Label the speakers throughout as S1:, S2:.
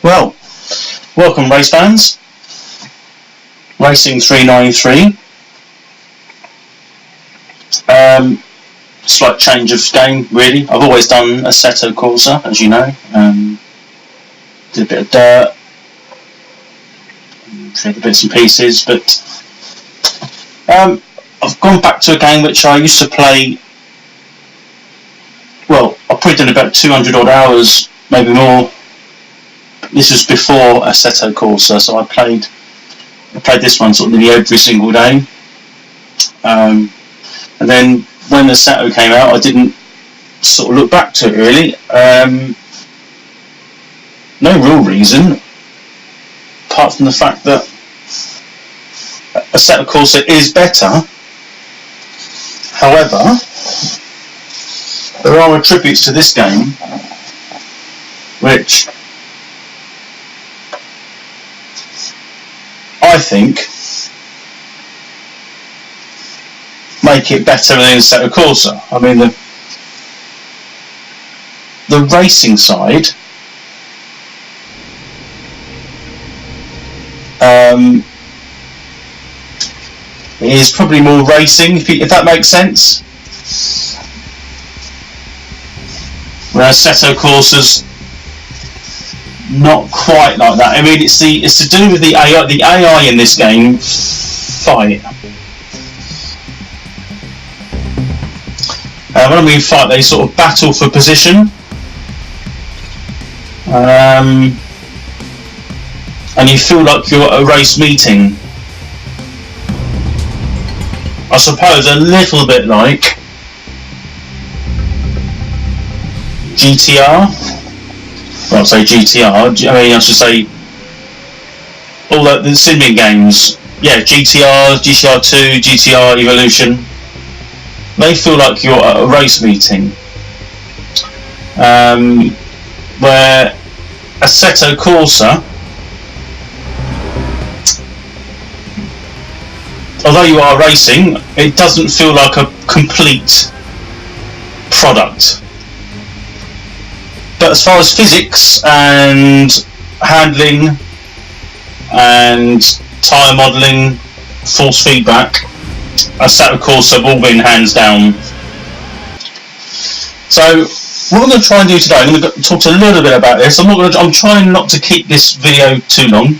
S1: Well, welcome race fans. Racing 393. Slight change of game, really. I've always done Assetto Corsa, as you know. Did a bit of dirt, the bits and pieces, but I've gone back to a game which I used to play. Well, I've probably done about 200 odd hours, maybe more. This was before Assetto Corsa, so I played this one sort of nearly every single day. And then when Assetto came out, I didn't sort of look back to it really. No real reason, apart from the fact that Assetto Corsa is better. However, there are attributes to this game which I think make it better than Assetto Corsa. I mean, the racing side is probably more racing, if that makes sense. Whereas Assetto Corsa's not quite like that. I mean, it's to do with the AI. The AI in this game fight. When I mean fight, they sort of battle for position. And you feel like you're at a race meeting. I suppose a little bit like GTR. Well, I'll say GTR. I mean, I should say all the Symbian games. Yeah, GTR, GTR2, GTR Evolution. They feel like you're at a race meeting. Where Assetto Corsa, although you are racing, it doesn't feel like a complete product. But as far as physics and handling and tyre modelling, force feedback, Assetto Corsa have all been hands down. So what I'm going to try and do today, I'm going to talk a little bit about this. I'm trying not to keep this video too long.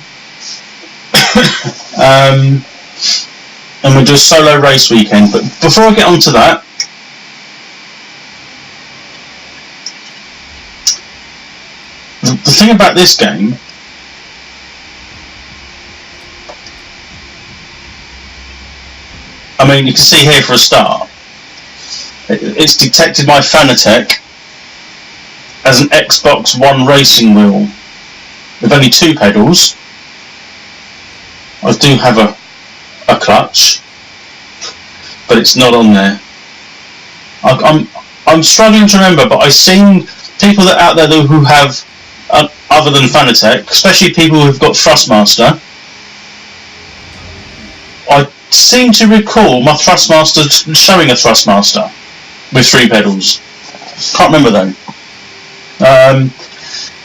S1: And we'll do a solo race weekend. But before I get on to that, the thing about this game I mean, you can see here for a start, it's detected my Fanatec as an Xbox One racing wheel with only 2 pedals. I do have a clutch, but it's not on there. I'm struggling to remember, but I've seen people that out there who have other than Fanatec, especially people who've got Thrustmaster. I seem to recall my Thrustmaster showing a Thrustmaster with 3 pedals. Can't remember though.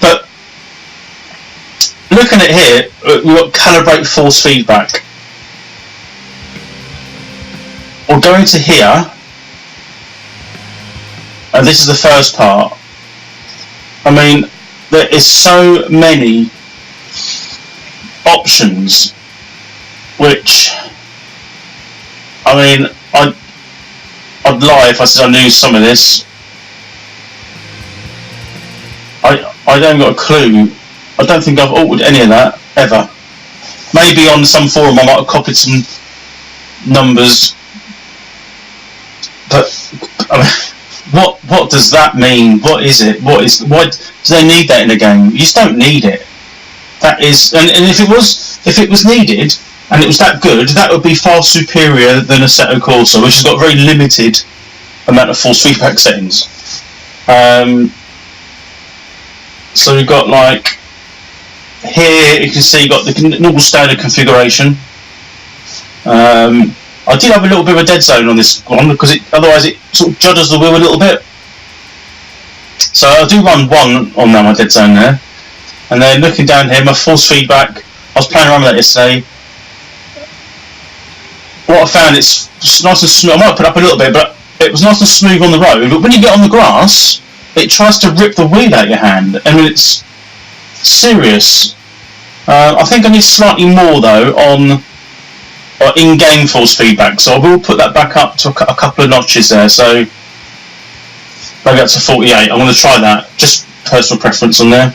S1: But looking at here, we've got calibrate force feedback. We're going to here, and this is the first part. I mean, there is so many options, which, I mean, I'd lie if I said I knew some of this. I don't got a clue. I don't think I've altered any of that ever. Maybe on some forum I might have copied some numbers, but I mean, what does that mean? What is it? Why do they need that in a game? You just don't need it. That is, and if it was needed and it was that good, that would be far superior than Assetto Corsa, which has got a very limited amount of force feedback settings. So we've got, like, here you can see you've got the normal standard configuration. I did have a little bit of a dead zone on this one because otherwise it sort of judders the wheel a little bit. So I do run 1 on now, my dead zone there. And then looking down here, my force feedback, I was playing around with that yesterday. What I found, it's nice and smooth. I might put up a little bit, but it was nice and smooth on the road. But when you get on the grass, it tries to rip the wheel out of your hand. I mean, it's serious. I think I need slightly more, though, on in-game force feedback. So I will put that back up to a couple of notches there. So maybe up to 48. I'm going to try that. Just personal preference on there.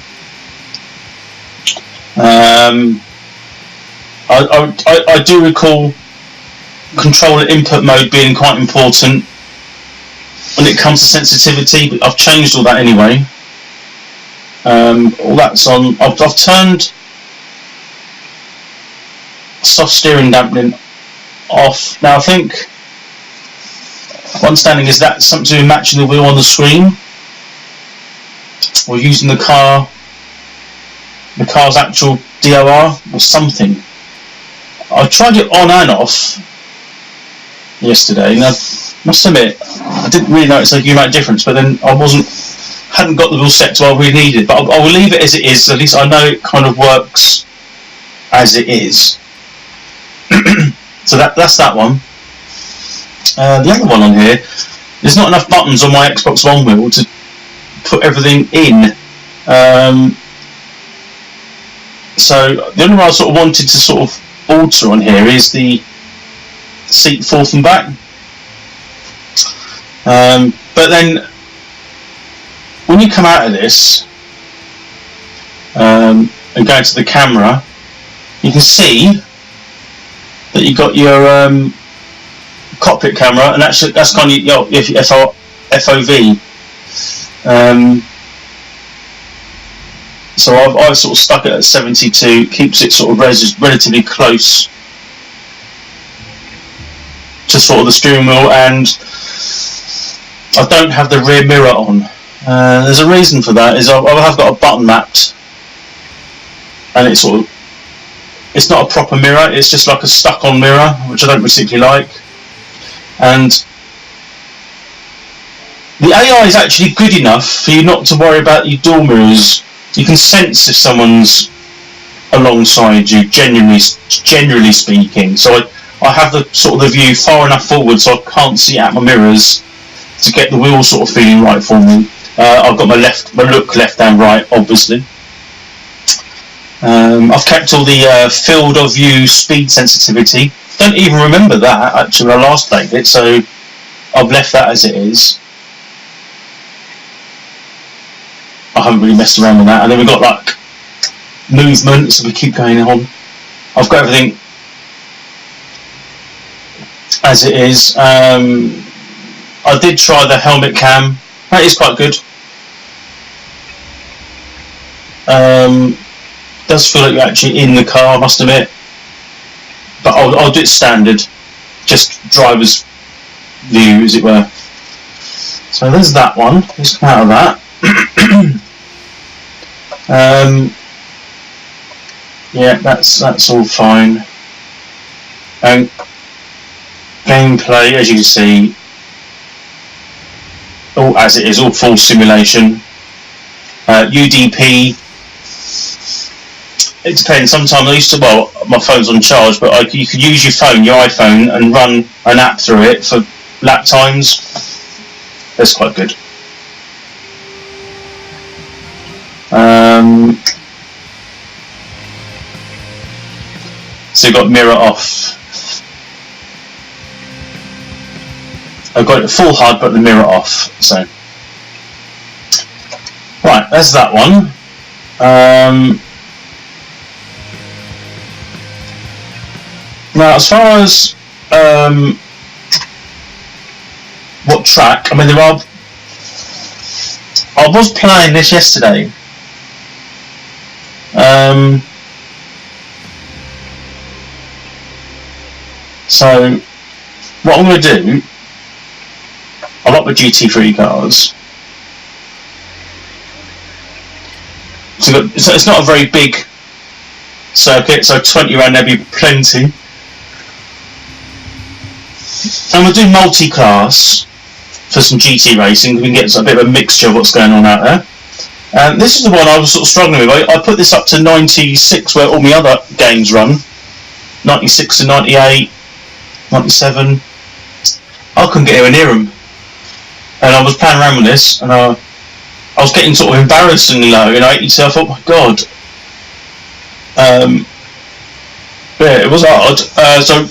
S1: I do recall controller input mode being quite important when it comes to sensitivity, but I've changed all that anyway. All that's on. I've turned soft steering dampening off. Now I think my understanding is that something to do with matching the wheel on the screen, or using the car's actual DOR or something. I tried it on and off yesterday, and I must admit I didn't really notice a huge amount of difference, but then I hadn't got the wheel set to what I really needed. But I will leave it as it is, so at least I know it kind of works as it is. So that's that one. The other one on here, there's not enough buttons on my Xbox One wheel to put everything in. So the only one I sort of wanted to sort of alter on here is the seat forth and back. But then when you come out of this and go into the camera, you can see that you've got your cockpit camera, and actually that's kind of your FOV. So I've sort of stuck it at 72, keeps it sort of relatively close to sort of the steering wheel, and I don't have the rear mirror on. There's a reason for that, is I have got a button mapped, and it's not a proper mirror, it's just like a stuck-on mirror, which I don't particularly like. And the AI is actually good enough for you not to worry about your door mirrors. You can sense if someone's alongside you, generally speaking. So I have the sort of the view far enough forward so I can't see out my mirrors to get the wheel sort of feeling right for me. I've got my look left and right, obviously. I've kept all the field of view speed sensitivity. Don't even remember that actually when I last played it, so I've left that as it is. I haven't really messed around with that. And then we've got like movement, so we keep going on. I've got everything as it is. I did try the helmet cam. That is quite good. Does feel like you're actually in the car, I must admit. But I'll do it standard, just driver's view, as it were. So there's that one. Let's come out of that. Yeah, that's all fine. And gameplay, as you can see, all as it is, all full simulation. UDP. It depends. Sometimes I used to, my phone's on charge, but you could use your iPhone, and run an app through it for lap times. That's quite good. So you've got mirror off. I've got it full HUD, but the mirror off. So right, there's that one. Now, as far as what track, I mean, I was playing this yesterday. So, what I'm going to do, I like the GT3 cars. So it's not a very big circuit, so 20 round there'll be plenty. And we'll do multi-class for some GT racing. We can get a bit of a mixture of what's going on out there. And this is the one I was sort of struggling with. I put this up to 96 where all my other games run. 96 to 98, 97. I couldn't get anywhere near them. And I was playing around with this, and I was getting sort of embarrassingly low, 82. I thought, my God. Yeah, it was hard. So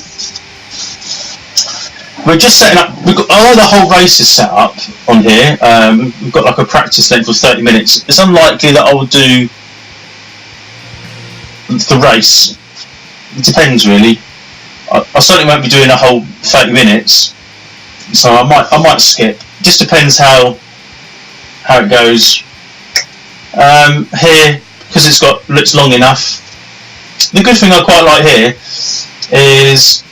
S1: we're just setting up. Although the whole race is set up on here, we've got like a practice length of 30 minutes. It's unlikely that I will do the race. It depends, really. I certainly won't be doing a whole 30 minutes, so I might skip. It just depends how it goes. Here, because it's long enough. The good thing I quite like here is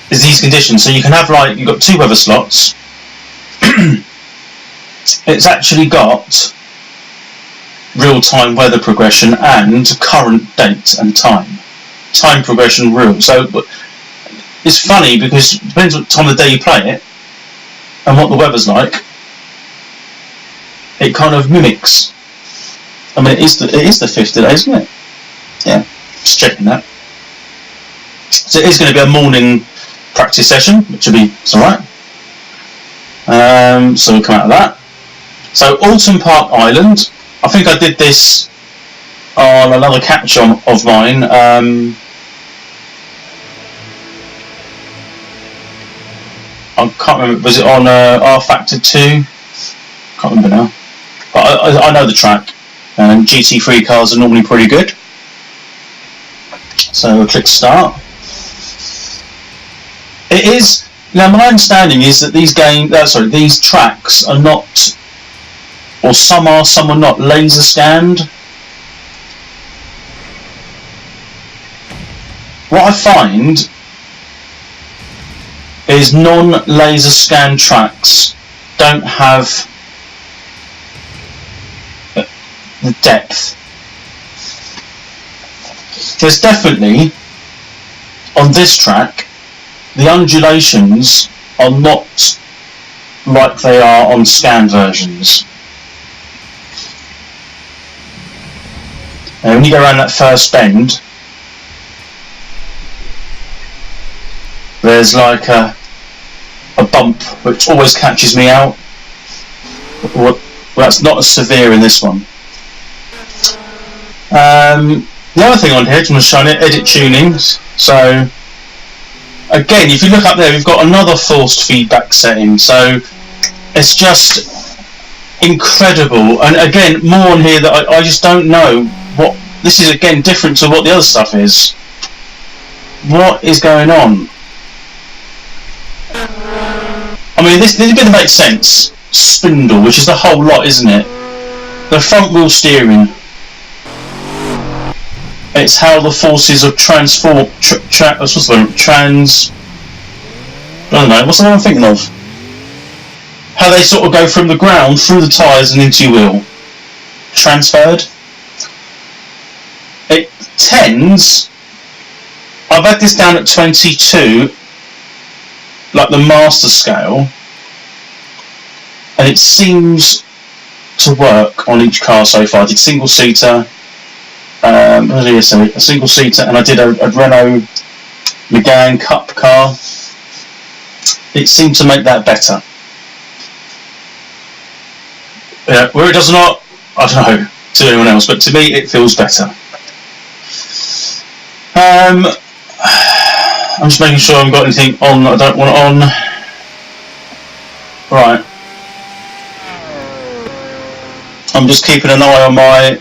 S1: these conditions. So you can have you've got 2 weather slots. It's actually got real-time weather progression and current date and time. Time progression real. So it's funny because it depends what time of the day you play it and what the weather's like. It kind of mimics. I mean, it is the 5th today, isn't it? Yeah, just checking that. So it is going to be a morning practice session, which will be alright. So we'll come out of that. So Oulton Park Island. I think I did this on another catch of mine. I can't remember. Was it on R Factor 2? Can't remember now. But I know the track. And GT3 cars are normally pretty good. So we'll click start. It is now. My understanding is that these tracks are not, or some are not laser scanned. What I find is non-laser scanned tracks don't have the depth. There's definitely, on this track, the undulations are not like they are on scan versions. And when you go around that first bend, there's like a bump which always catches me out. Well, that's not as severe in this one. The other thing on here, I'm just showing it, edit tunings. So again, if you look up there, we've got another forced feedback setting. So it's just incredible. And again, more on here that I just don't know what this is. Again, different to what the other stuff is. What is going on? I mean, this is going to make sense. Spindle, which is the whole lot, isn't it? The front wheel steering. It's how the forces of I don't know, what's the one I'm thinking of? How they sort of go from the ground through the tyres and into your wheel. Transferred. It tends, I've had this down at 22, like the master scale, and it seems to work on each car so far. I did single seater, a single seater, and I did a Renault Megane Cup car. It seemed to make that better. Yeah, where it does not, I don't know to anyone else, but to me it feels better. I'm just making sure I haven't got anything on that I don't want on. Right. I'm just keeping an eye on my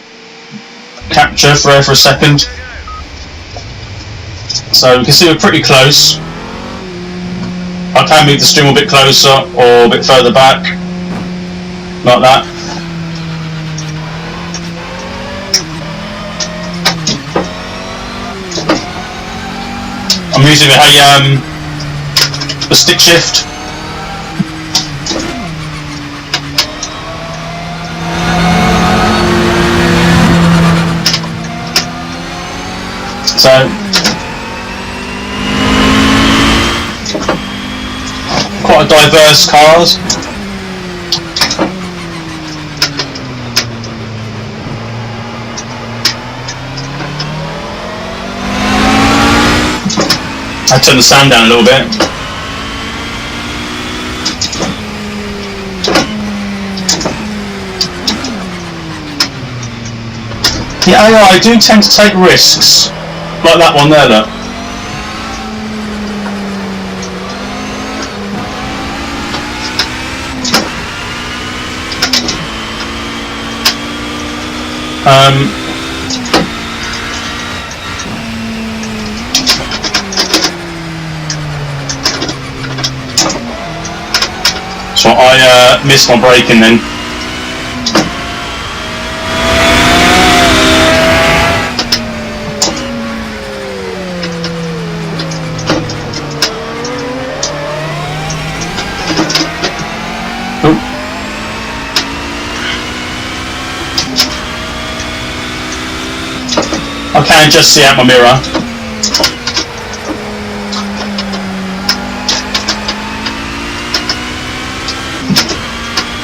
S1: capture for a second. So we can see we're pretty close. I can move the stream a bit closer or a bit further back. Like that. I'm using a stick shift. So quite a diverse cars. I turned the sound down a little bit. The AI do tend to take risks, like that one there, look. So I missed my braking then. I can just see out my mirror.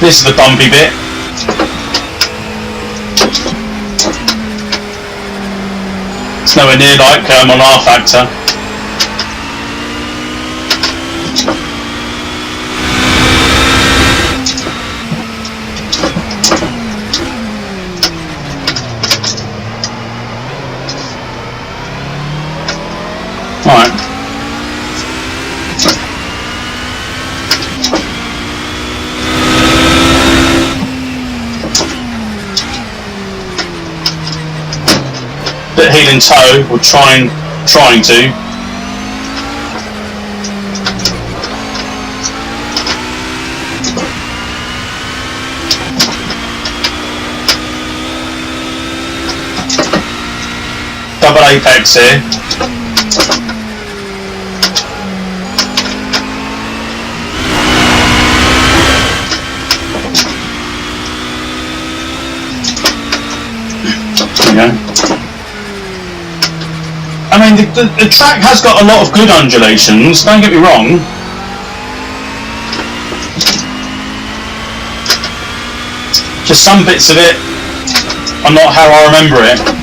S1: This is the bumpy bit. It's nowhere near like on R Factor. Alright. Bit heel in toe, or trying to. Double apex here. I mean, the track has got a lot of good undulations, don't get me wrong. Just some bits of it are not how I remember it.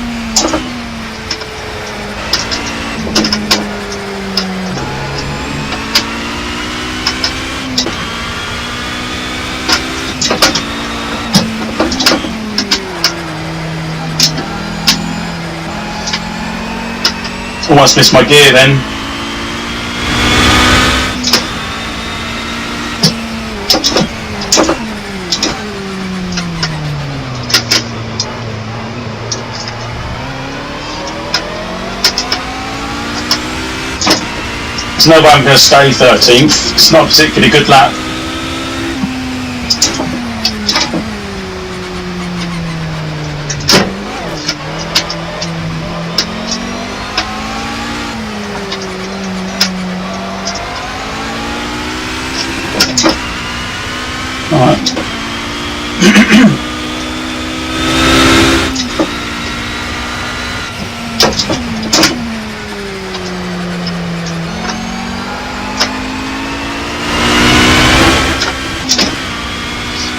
S1: Almost missed my gear then. There's no way I'm going to stay 13th. It's not a particularly good lap. Alright.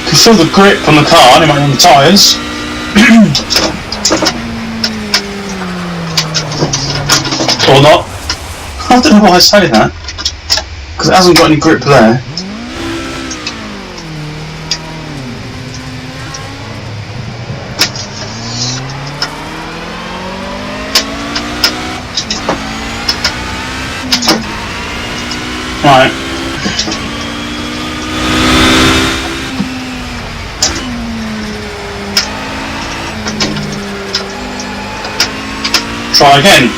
S1: Can feel the grip on the car, anyway, on the tyres. Or not. I don't know why I say that, because it hasn't got any grip there. Right. Try again.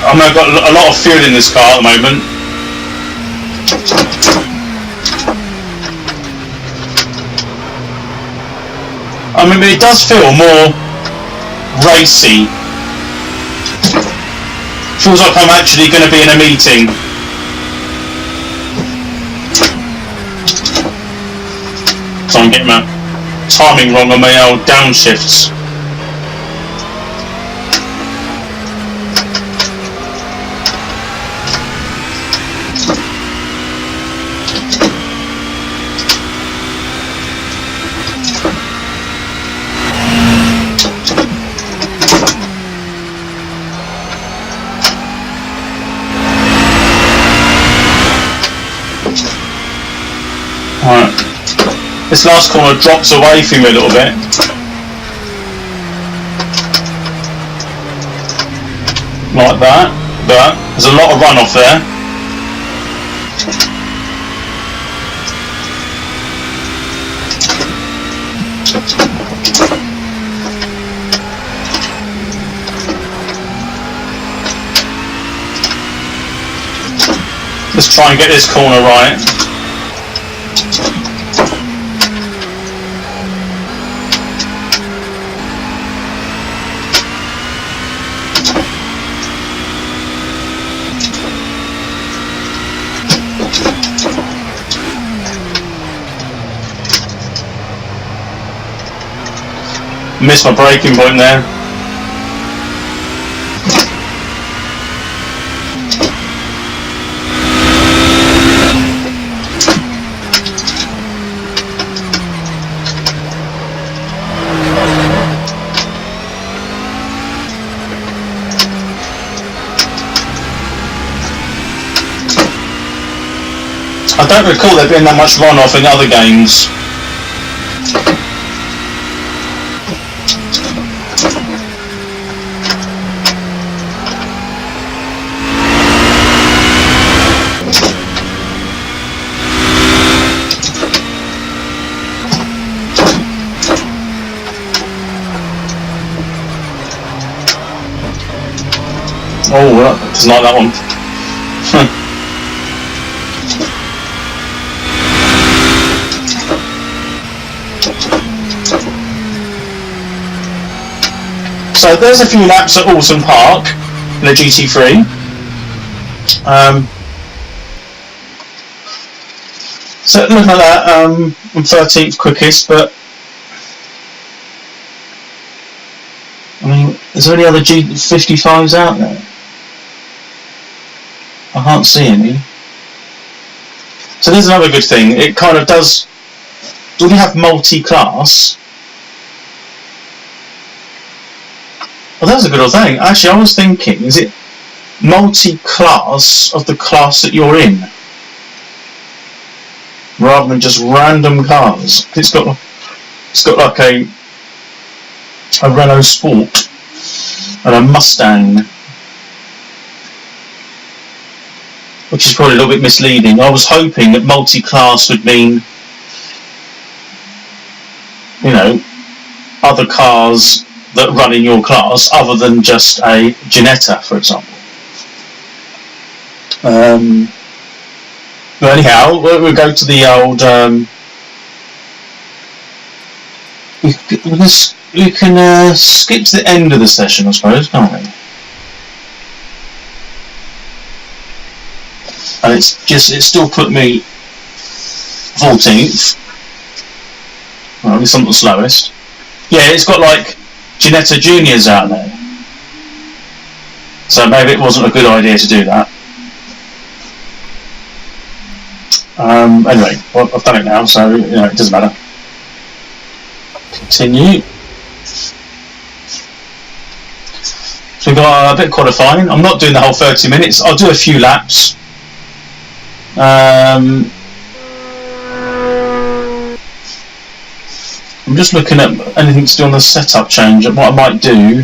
S1: I've got a lot of fuel in this car at the moment. I mean, it does feel more racy. Feels like I'm actually going to be in a meeting. So I'm getting my timing wrong on my old downshifts. Right. This last corner drops away from me a little bit. Like that, but there's a lot of runoff there. Let's try and get this corner right. Missed my braking point there. I don't recall there being that much runoff in other games. Oh, well, doesn't like that one. So there's a few laps at Oulton Park in the GT3. So looking at that, I'm 13th quickest, but I mean, is there any other G55s out there? I can't see any. So there's another good thing. It kind of does. Do we have multi-class? Well, that's a good old thing. Actually, I was thinking, is it multi-class of the class that you're in, rather than just random cars? It's got like a Renault Sport and a Mustang, which is probably a little bit misleading. I was hoping that multi-class would mean, you know, other cars that run in your class other than just a Ginetta, for example. But anyhow, we'll go to the old. We can skip to the end of the session, I suppose, can't we? And it still put me 14th. Well, at least I'm not the slowest. Yeah, it's got like Ginetta Juniors out there, so maybe it wasn't a good idea to do that. Anyway, well, I've done it now, so you know, it doesn't matter. Continue. So we've got a bit of qualifying. I'm not doing the whole 30 minutes. I'll do a few laps. I'm just looking at anything to do on the setup change. And what I might do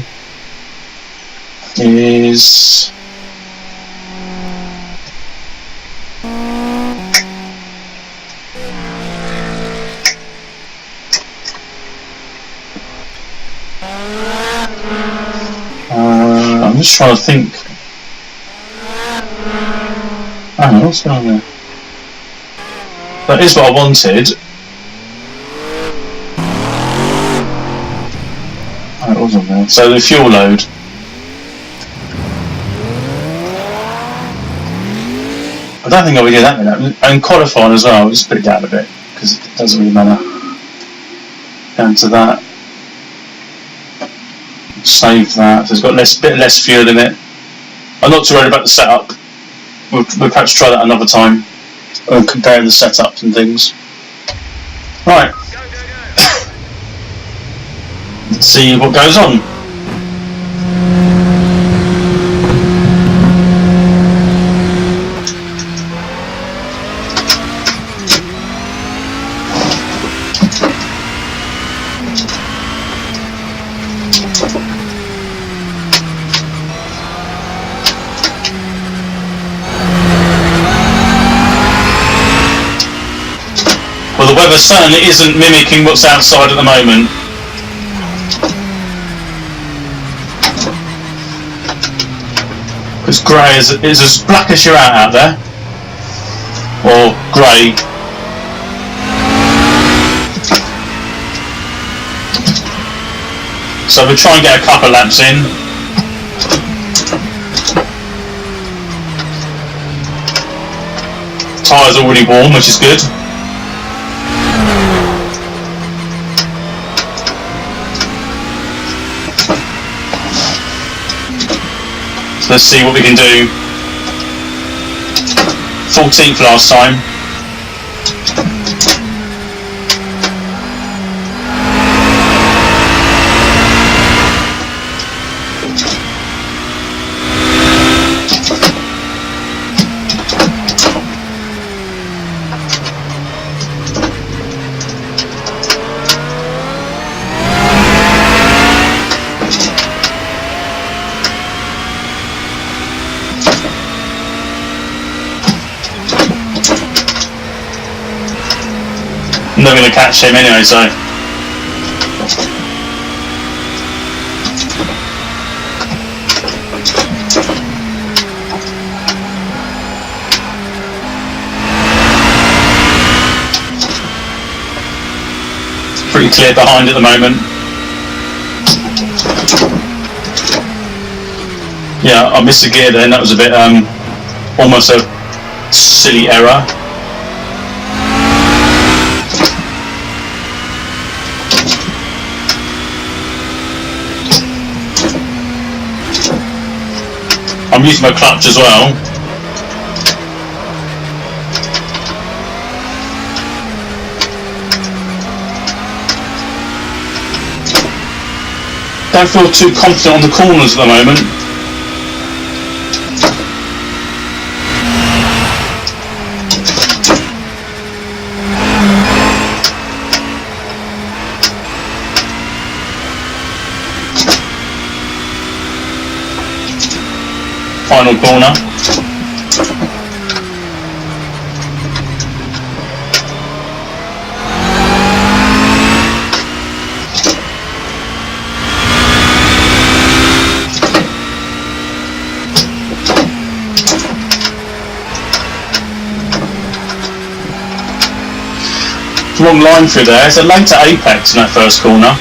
S1: is I'm just trying to think. I don't know what's going on there. That is what I wanted. It wasn't there. So the fuel load. I don't think I'll be doing that minute. And qualifying as well, I'll just put it down a bit because it doesn't really matter. Down to that. Save that. So it's got bit less fuel in it. I'm not too worried about the setup. We'll perhaps try that another time. Comparing the setups and things. Right. Let's see what goes on. weather certainly isn't mimicking what's outside at the moment. Because grey is as black as you're out there. Or grey. So we'll try and get a couple laps in. Tyres already warm, which is good. So let's see what we can do. 14th last time. I'm not going to catch him anyway, so. It's pretty clear behind at the moment. Yeah, I missed a gear then, that was a bit, almost a silly error. I'm using my clutch as well. Don't feel too confident on the corners at the moment. Final corner. Wrong line through there. It's a later apex in that first corner.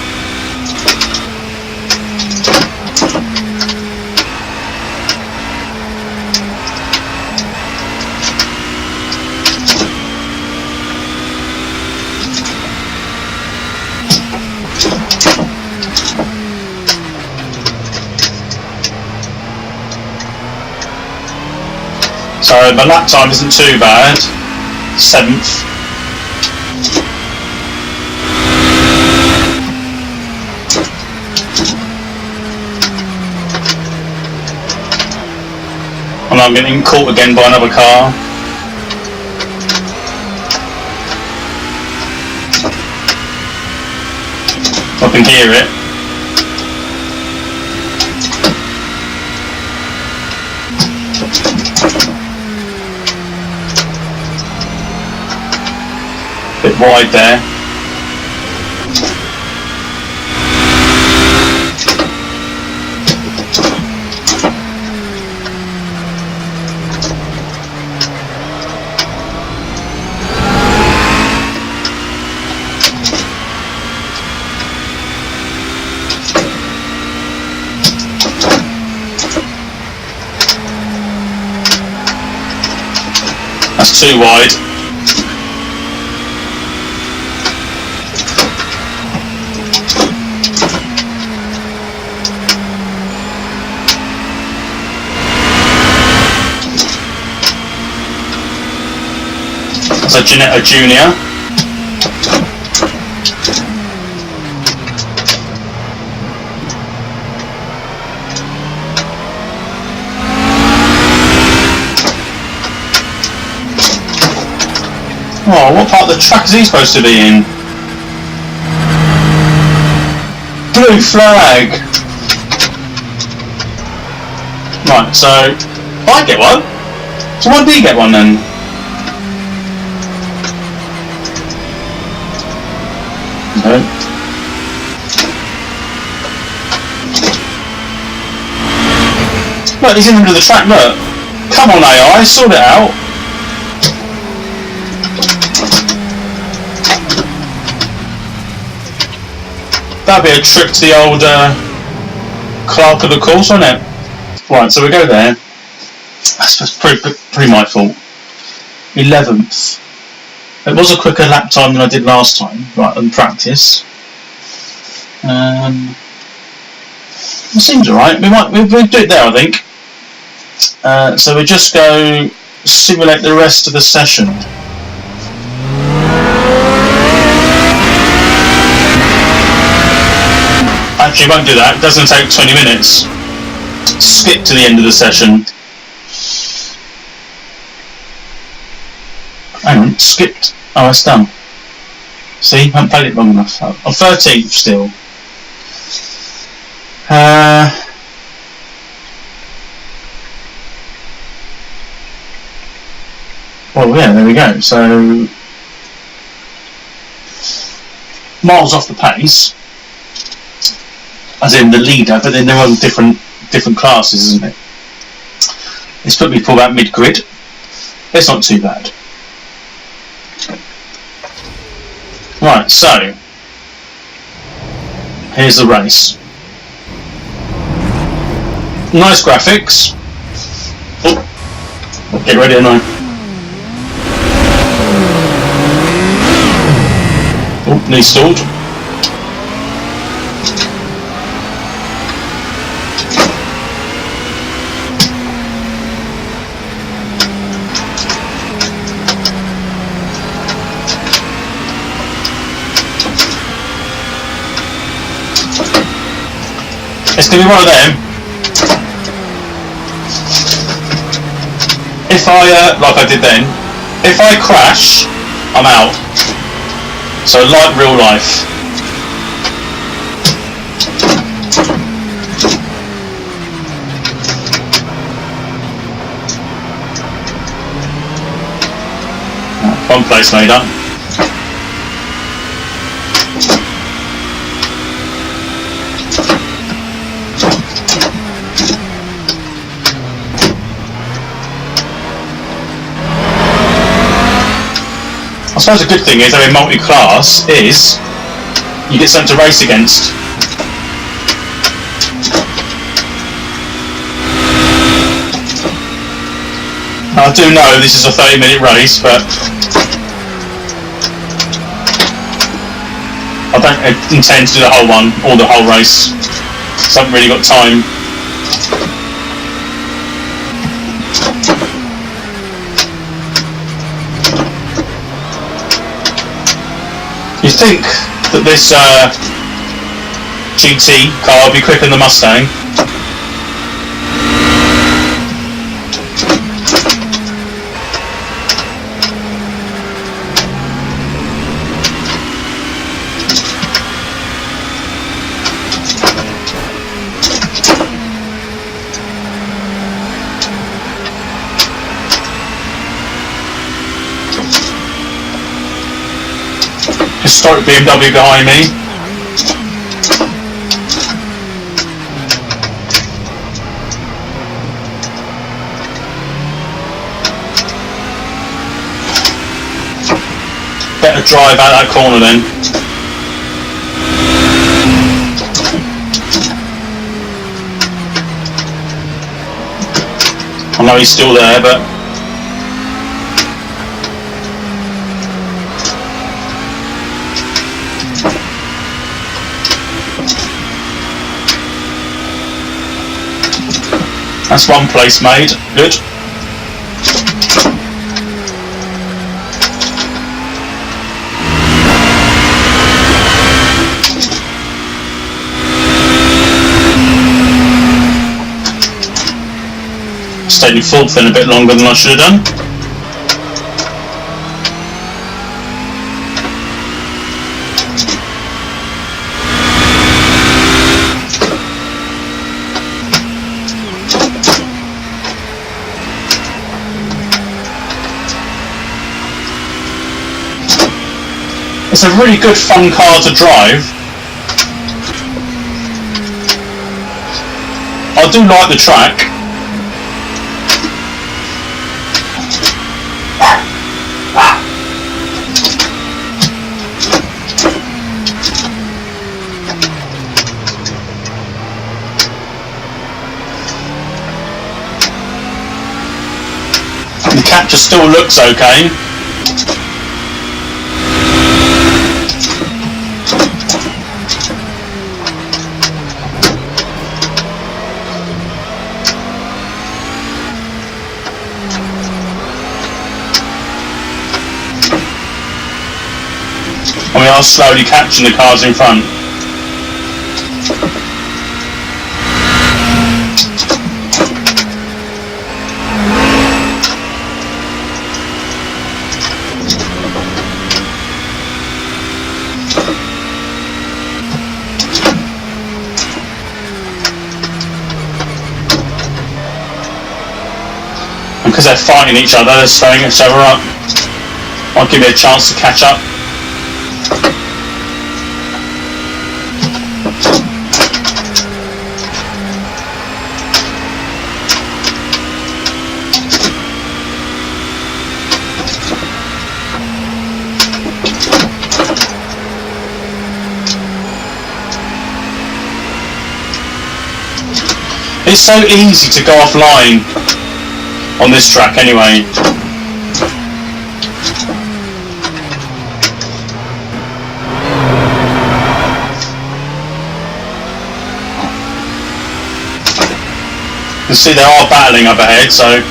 S1: So my lap time isn't too bad. 7th. And I'm getting caught again by another car. I can hear it. Bit wide there. That's too wide. So Janetta Junior. Oh, what part of the track is he supposed to be in? Blue flag! Right, so I get one. So why did he get one then? go. Look, he's in the middle of the track, look. Come on AI, sort it out. That'd be a trip to the old clerk of the course, wouldn't it? Right, so we go there. That's pretty my fault. 11th. It was a quicker lap time than I did last time, right, on practice. It seems alright. We'll do it there, I think. So we just go simulate the rest of the session. Actually, won't do that. It doesn't take 20 minutes. Skip to the end of the session. Hang on, skipped. Oh, it's done. See, I haven't played it long enough. I'm 13th still. Well, yeah, there we go. So, miles off the pace, as in the leader, but then they're on different classes, isn't it? It's put me for about mid-grid. It's not too bad. Right, so here's the race. Nice graphics. Oh, get ready now. Oh, knee stalled. It's going to be one of them. If I, like I did then, if I crash, I'm out. So like real life. One place made up. I suppose a good thing is having multi-class is you get something to race against. I do know this is a 30-minute race, but I don't intend to do the whole one or the whole race. So I haven't really got time. You think that this GT car will be quicker than the Mustang? Historic BMW behind me. Better drive out that corner then. I know he's still there, but that's one place made. Good. Stayed in fourth then a bit longer than I should have done. It's a really good fun car to drive. I do like the track. The capture still looks okay. And we are slowly catching the cars in front. Because they're fighting each other, they're slowing each other up. Might give me a chance to catch up. It's so easy to go offline on this track anyway. You can see they are battling up ahead, so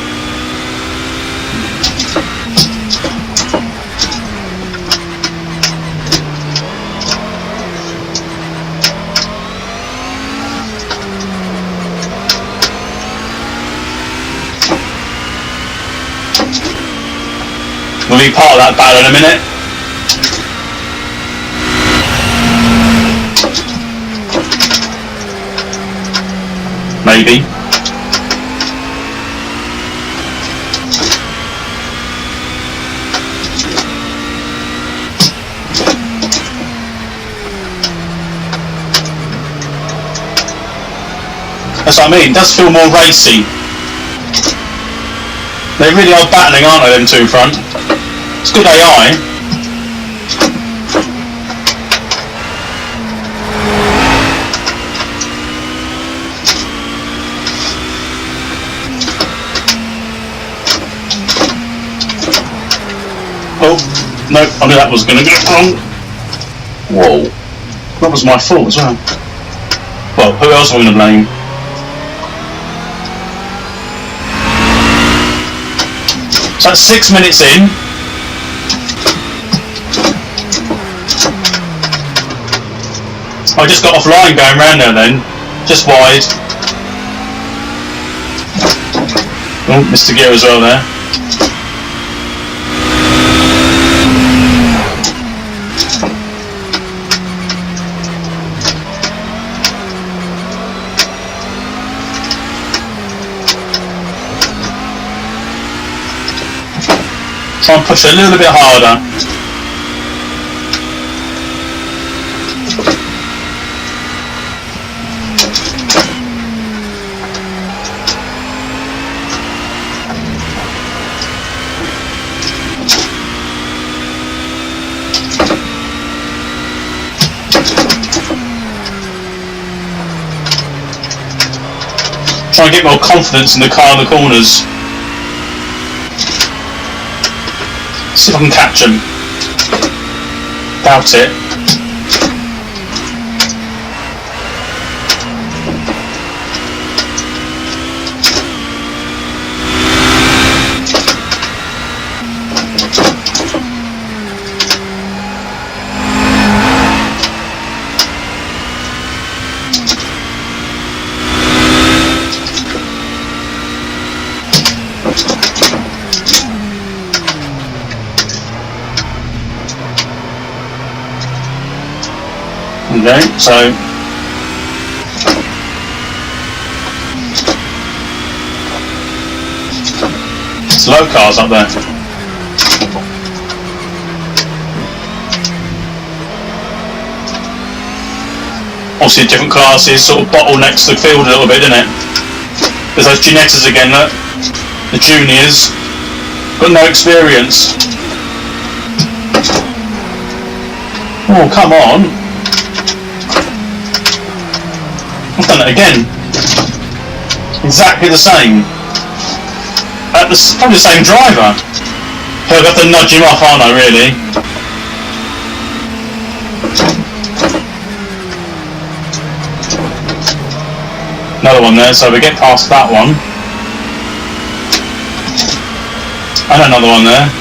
S1: we'll be part of that battle in a minute. Maybe. That's what I mean, it does feel more racy. They really are battling, aren't they, them two in front? It's good AI. Oh, no, I knew that was going to go wrong. Whoa. That was my fault as well. Well, who else am I going to blame? So that's 6 minutes in. I just got offline going round there then, just wide. Oh, Mr. Gear as well there. Try and push it a little bit harder. Try and get more confidence in the car in the corners. See if I can catch him. Doubt it. Okay, so slow cars up there. obviously different classes sort of bottlenecks the field a little bit, doesn't it? There's those Ginetters again, look. The juniors got no experience. Oh, come on. I've done it again. Exactly the same. Probably the same driver. I'll have to nudge him off, aren't I, really? Another one there, so we get past that one. And another one there.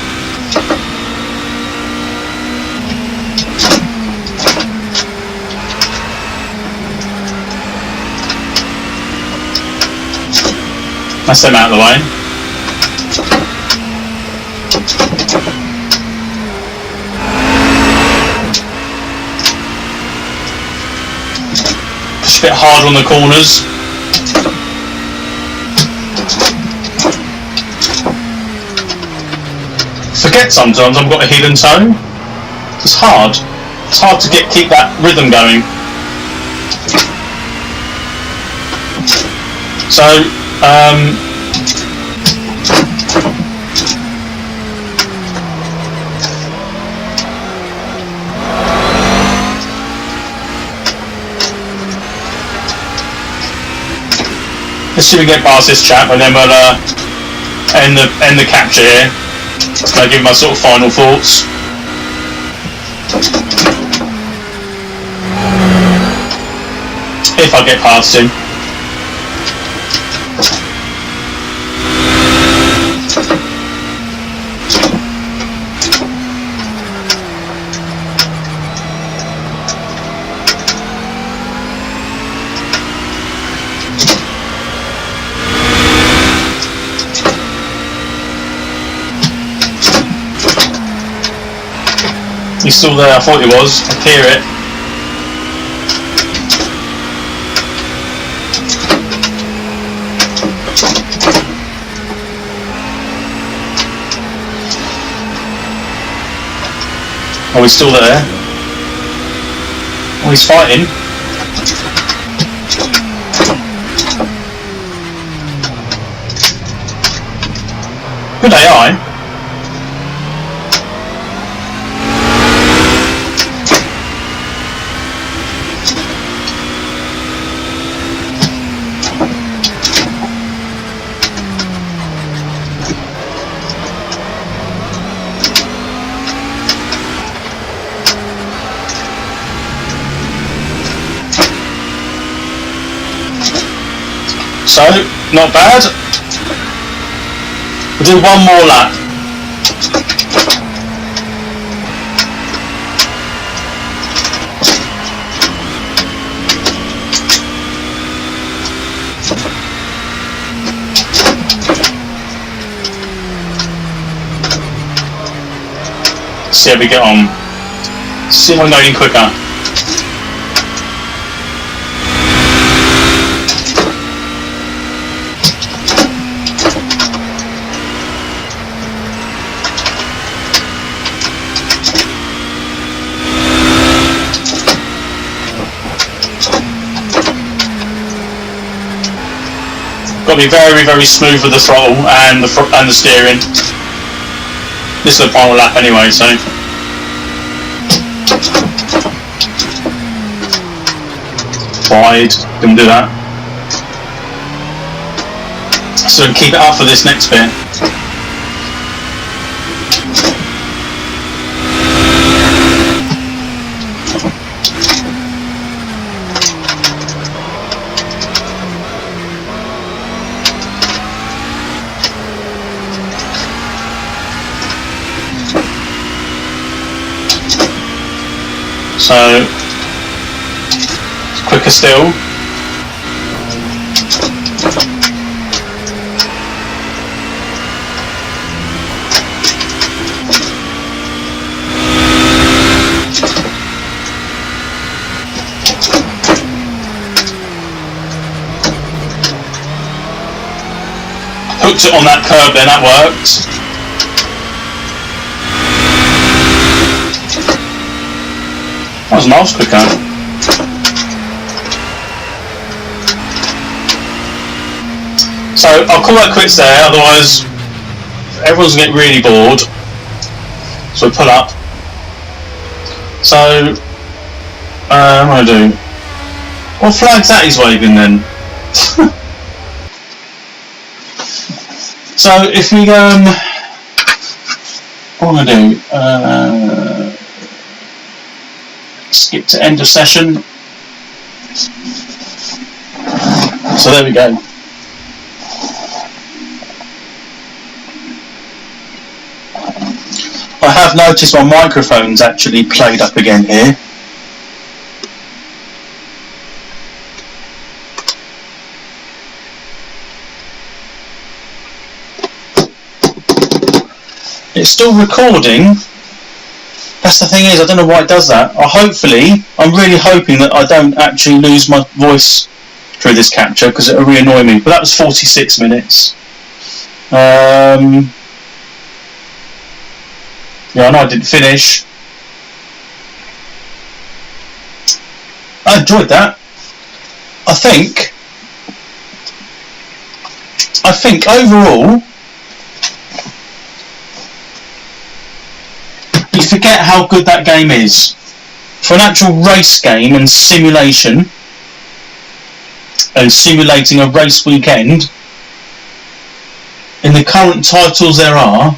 S1: That's them out of the way. Push a bit harder on the corners. Forget sometimes I've got a heel and toe. It's hard. It's hard to keep that rhythm going. So, let's see if we get past this chap, and then we'll end the capture here. I'll give my sort of final thoughts. If I get past him. He's still there, I thought he was. I hear it. Oh, he's still there. Oh, he's fighting. Good AI. So, not bad. We'll do one more lap. See how we get on. See if I'm going quicker. Got to be very, very smooth with the throttle and the steering. This is the final lap anyway, so. Wide, didn't do that. So keep it up for this next bit. So, it's quicker still. Hooked it on that curb then, that worked. That was miles quicker. So I'll call that quits there, otherwise everyone's going to get really bored. So we pull up. So, what am I doing? What flag's that he's waving then? So if we go and... What am I going to do? Skip to end of session. So there we go. I have noticed my microphone's actually played up again here. It's still recording. That's the thing is, I don't know why it does that. I'm really hoping that I don't actually lose my voice through this capture, because it'll really annoy me. But that was 46 minutes. Yeah, I know I didn't finish. I enjoyed that. I think overall, you forget how good that game is. For an actual race game and simulation, and simulating a race weekend, in the current titles there are,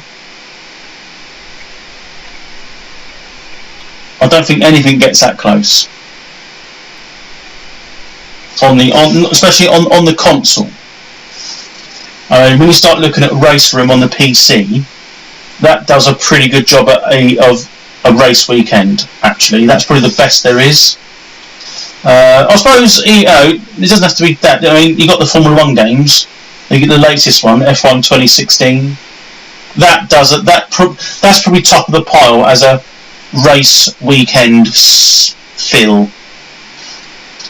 S1: I don't think anything gets that close. Especially on the console. When you start looking at Race Room on the PC, that does a pretty good job of a race weekend. Actually, that's probably the best there is. I suppose it doesn't have to be that. I mean, you got the Formula 1 games. You get the latest one, F1 2016. That's probably top of the pile as a race weekend feel.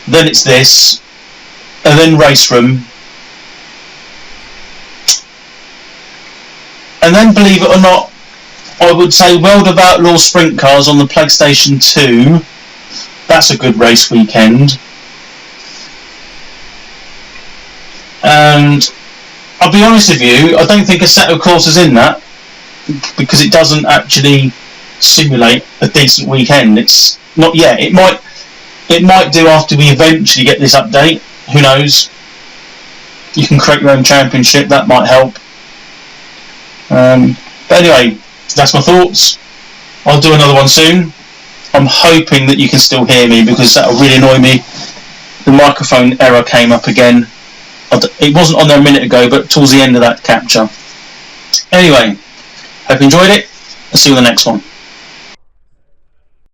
S1: Then it's this, and then Race Room, and then, believe it or not, I would say World of Outlaw Sprint Cars on the PlayStation 2. That's a good race weekend. And I'll be honest with you, I don't think Assetto Corsa's in that, because it doesn't actually simulate a decent weekend. It's not yet. It might do after we eventually get this update. Who knows? You can create your own championship. That might help. But anyway, that's my thoughts. I'll do another one soon. I'm hoping that you can still hear me, because that'll really annoy me. The microphone error came up again. It wasn't on there a minute ago, but towards the end of that capture. Anyway, hope you enjoyed it. I'll see you in the next one.